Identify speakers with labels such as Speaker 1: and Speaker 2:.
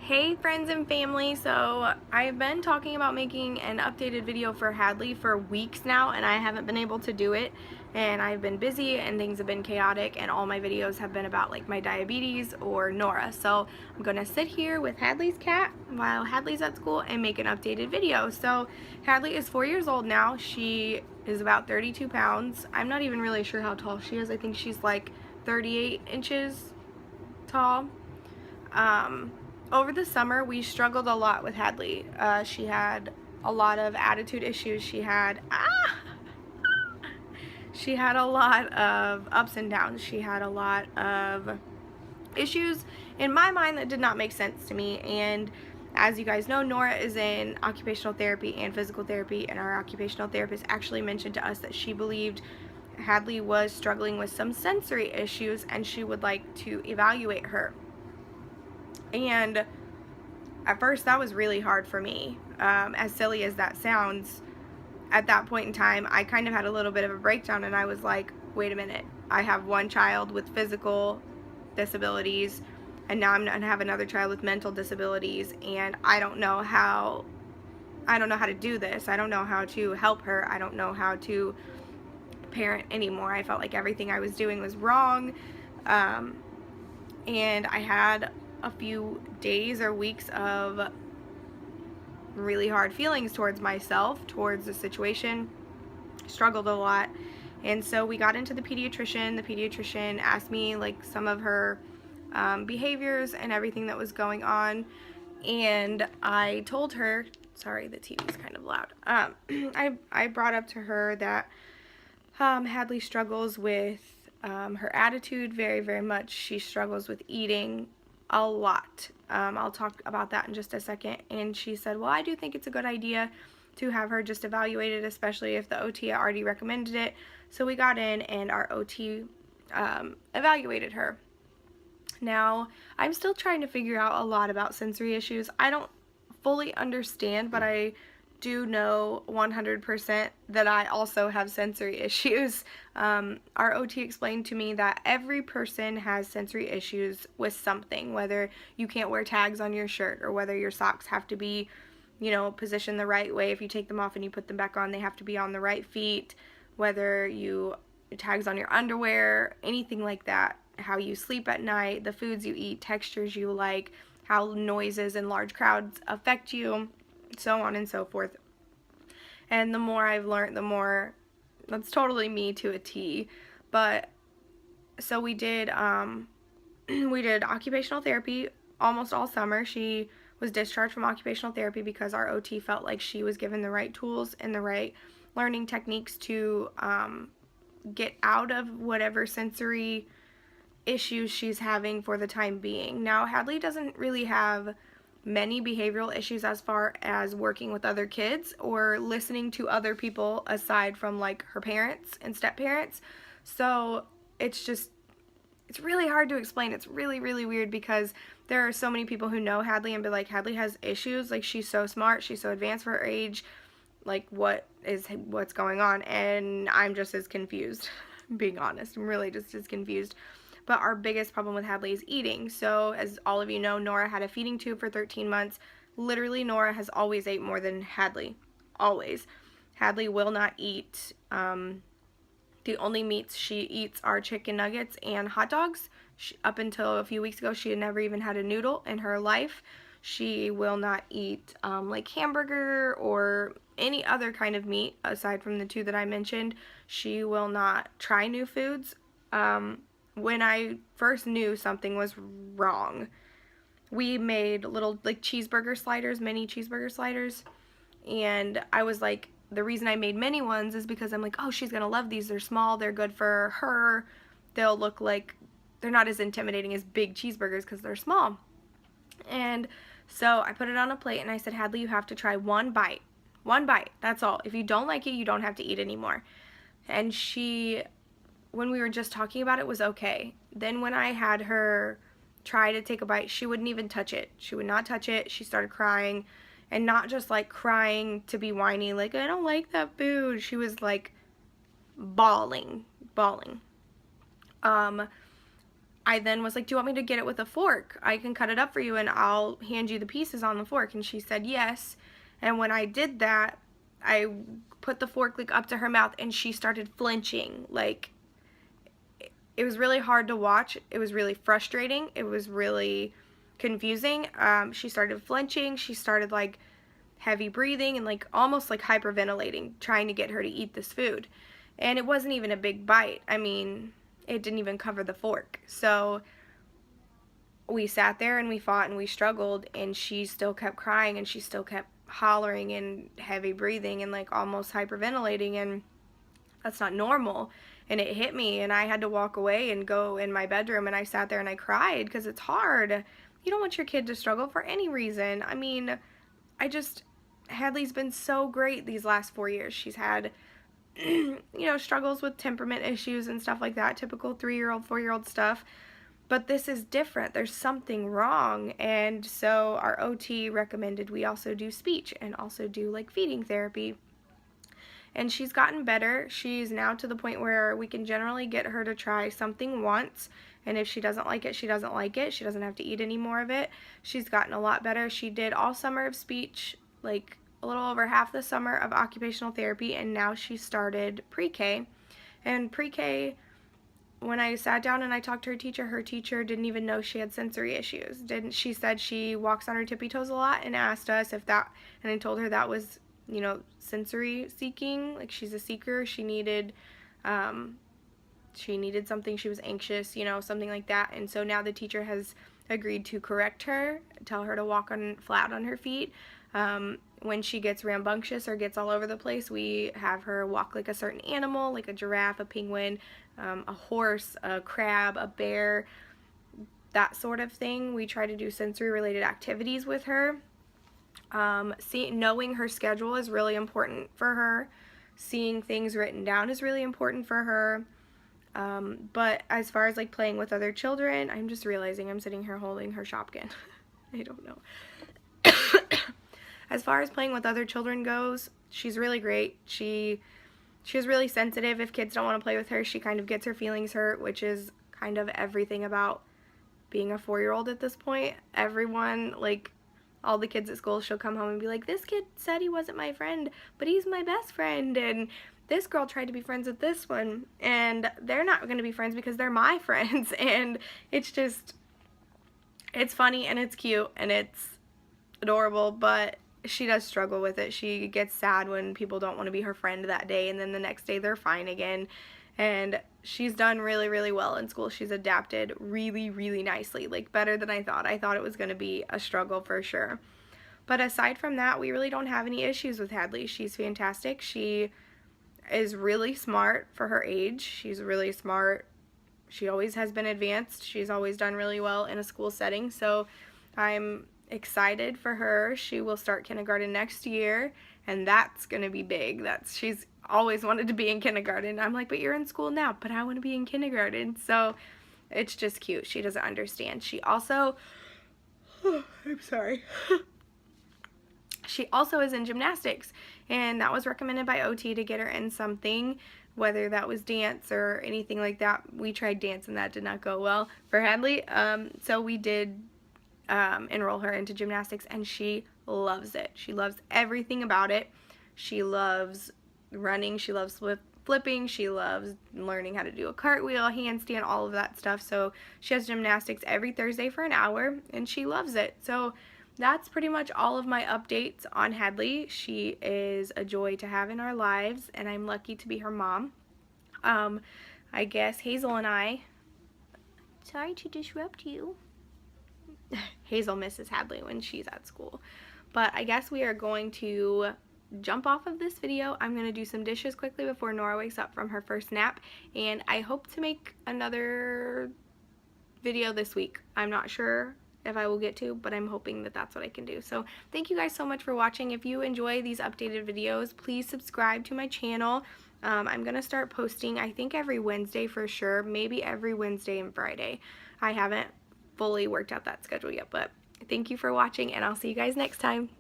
Speaker 1: Hey friends and family, so I've been talking about making an updated video for Hadlee for weeks now and I haven't been able to do it, and I've been busy and things have been chaotic and all my videos have been about like my diabetes or Nora. So I'm gonna sit here with Hadlee's cat while Hadlee's at school and make an updated video. So Hadlee is 4 years old now. She is about 32 pounds. I'm not even really sure how tall she is. I think she's like 38 inches tall. Over the summer, we struggled a lot with Hadlee. She had a lot of attitude issues. She had a lot of ups and downs. She had a lot of issues in my mind that did not make sense to me. And as you guys know, Nora is in occupational therapy and physical therapy, and our occupational therapist actually mentioned to us that she believed Hadlee was struggling with some sensory issues and she would like to evaluate her. And at first that was really hard for me. As silly as that sounds, at that point in time I kind of had a little bit of a breakdown and I was like, wait a minute, I have one child with physical disabilities and now I'm going to have another child with mental disabilities, and I don't know how to do this. I don't know how to help her. I don't know how to parent anymore. I felt like everything I was doing was wrong. And I had a few days or weeks of really hard feelings towards myself, towards the situation. Struggled a lot. And so we got into the pediatrician. The pediatrician asked me like some of her behaviors and everything that was going on. And I told her, sorry, the TV's kind of loud. I brought up to her that Hadlee struggles with her attitude very, very much. She struggles with eating a lot. I'll talk about that in just a second. And she said, well, I do think it's a good idea to have her just evaluated, especially if the OT already recommended it. So we got in and our OT evaluated her. Now, I'm still trying to figure out a lot about sensory issues. I don't fully understand, but I do know 100% that I also have sensory issues. Our OT explained to me that every person has sensory issues with something, whether you can't wear tags on your shirt or whether your socks have to be, positioned the right way. If you take them off and you put them back on, they have to be on the right feet, whether you tags on your underwear, anything like that, how you sleep at night, the foods you eat, textures you like, how noises in large crowds affect you, so on and so forth. And the more I've learned, the more that's totally me to a T. But so we did occupational therapy almost all summer. She was discharged from occupational therapy because our OT felt like she was given the right tools and the right learning techniques to get out of whatever sensory issues she's having for the time being. Now, Hadlee doesn't really have many behavioral issues as far as working with other kids or listening to other people aside from like her parents and step-parents. So it's really hard to explain. It's really, really weird because there are so many people who know Hadlee and be like, Hadlee has issues, like she's so smart, she's so advanced for her age, like what's going on? And I'm just as confused, being honest. I'm really just as confused. But our biggest problem with Hadlee is eating. So as all of you know, Nora had a feeding tube for 13 months. Literally, Nora has always ate more than Hadlee. Always. Hadlee will not eat. The only meats she eats are chicken nuggets and hot dogs. Up until a few weeks ago, she had never even had a noodle in her life. She will not eat like hamburger or any other kind of meat aside from the two that I mentioned. She will not try new foods. When I first knew something was wrong, we made little like cheeseburger sliders, mini cheeseburger sliders, and I was like, the reason I made mini ones is because I'm like, oh, she's gonna love these. They're small, they're good for her, they'll look like they're not as intimidating as big cheeseburgers because they're small. And so I put it on a plate and I said, Hadlee, you have to try one bite, that's all. If you don't like it, you don't have to eat anymore. And she, when we were just talking about it, was okay. Then when I had her try to take a bite, she wouldn't even touch it. She would not touch it. She started crying, and not just like crying to be whiny, like, I don't like that food. She was like bawling. I then was like, do you want me to get it with a fork? I can cut it up for you and I'll hand you the pieces on the fork. And she said yes. And when I did that, I put the fork like up to her mouth and she started flinching. Like, it was really hard to watch. It was really frustrating. It was really confusing. She started flinching. She started like heavy breathing and like almost like hyperventilating, trying to get her to eat this food. And it wasn't even a big bite. I mean, it didn't even cover the fork. So we sat there and we fought and we struggled, and she still kept crying and she still kept hollering and heavy breathing and like almost hyperventilating, and that's not normal. And it hit me, and I had to walk away and go in my bedroom, and I sat there and I cried because it's hard. You don't want your kid to struggle for any reason. I mean, Hadley's been so great these last 4 years. She's had struggles with temperament issues and stuff like that, typical 3-year-old, 4-year-old stuff. But this is different. There's something wrong. And so our OT recommended we also do speech and also do like feeding therapy. And she's gotten better. She's now to the point where we can generally get her to try something once. And if she doesn't like it, she doesn't like it. She doesn't have to eat any more of it. She's gotten a lot better. She did all summer of speech, like a little over half the summer of occupational therapy, and now she started pre-K. And pre-K, when I sat down and I talked to her teacher didn't even know she had sensory issues. She said she walks on her tippy toes a lot, and asked us if that, and I told her that was, sensory seeking. Like, she's a seeker. She needed something. She was anxious, something like that. And so now the teacher has agreed to correct her, tell her to walk flat on her feet. When she gets rambunctious or gets all over the place, we have her walk like a certain animal, like a giraffe, a penguin, a horse, a crab, a bear, that sort of thing. We try to do sensory related activities with her. Knowing her schedule is really important for her. Seeing things written down is really important for her. But as far as like playing with other children, I'm just realizing I'm sitting here holding her Shopkin. I don't know. As far as playing with other children goes, she's really great. She's really sensitive. If kids don't want to play with her, she kind of gets her feelings hurt, which is kind of everything about being a 4-year-old at this point. Everyone, like, all the kids at school, she'll come home and be like, this kid said he wasn't my friend, but he's my best friend, and this girl tried to be friends with this one, and they're not going to be friends because they're my friends. And it's funny and it's cute and it's adorable, but she does struggle with it. She gets sad when people don't want to be her friend that day, and then the next day they're fine again. And she's done really, really well in school. She's adapted really, really nicely, like better than I thought. I thought it was going to be a struggle for sure. But aside from that, we really don't have any issues with Hadlee. She's fantastic. She is really smart for her age. She's really smart. She always has been advanced. She's always done really well in a school setting. So I'm excited for her. She will start kindergarten next year, and that's going to be big. She's always wanted to be in kindergarten. I'm like, but you're in school now, but I want to be in kindergarten. So it's just cute. She doesn't understand. She also, I'm sorry. She also is in gymnastics, and that was recommended by OT to get her in something, whether that was dance or anything like that. We tried dance and that did not go well for Hadlee. So we did enroll her into gymnastics, and she loves it. She loves everything about it. She loves running. She loves flipping. She loves learning how to do a cartwheel, handstand, all of that stuff. So she has gymnastics every Thursday for an hour, and she loves it. So that's pretty much all of my updates on Hadlee. She is a joy to have in our lives, and I'm lucky to be her mom. I guess Hazel and I, sorry to disrupt you. Hazel misses Hadlee when she's at school. But I guess we are going to jump off of this video. I'm going to do some dishes quickly before Nora wakes up from her first nap, and I hope to make another video this week. I'm not sure if I will get to, but I'm hoping that that's what I can do. So thank you guys so much for watching. If you enjoy these updated videos, please subscribe to my channel. I'm going to start posting, I think, every Wednesday for sure, maybe every Wednesday and Friday. I haven't fully worked out that schedule yet, but thank you for watching, and I'll see you guys next time.